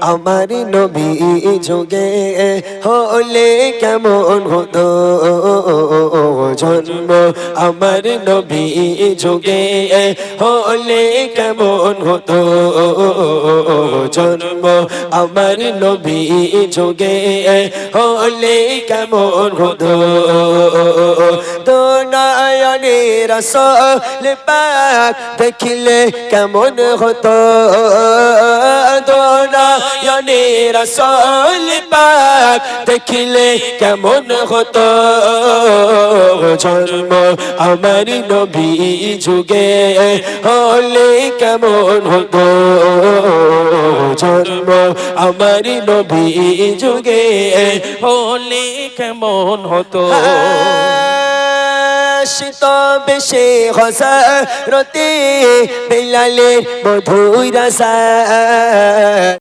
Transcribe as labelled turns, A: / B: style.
A: আমার নবী যুগে হলে কেমন হতো জন্ম আমার নবী যুগে হলে কেমন হতো জন্ম আমার নবী যুগে হলে কেমন হতো তো নয়নে রাসূল পাক দেখিলে কেমন হতো তো নয়নে রাসূল পাক দেখিলে কেমন হতো জন্ম আমার নবী যুগে হলে কেমন হতো জন্ম আমার নবী যুগে
B: হলে কেমন হতো
A: শীত বেশে হযরতে বেলালের মধুর রাসা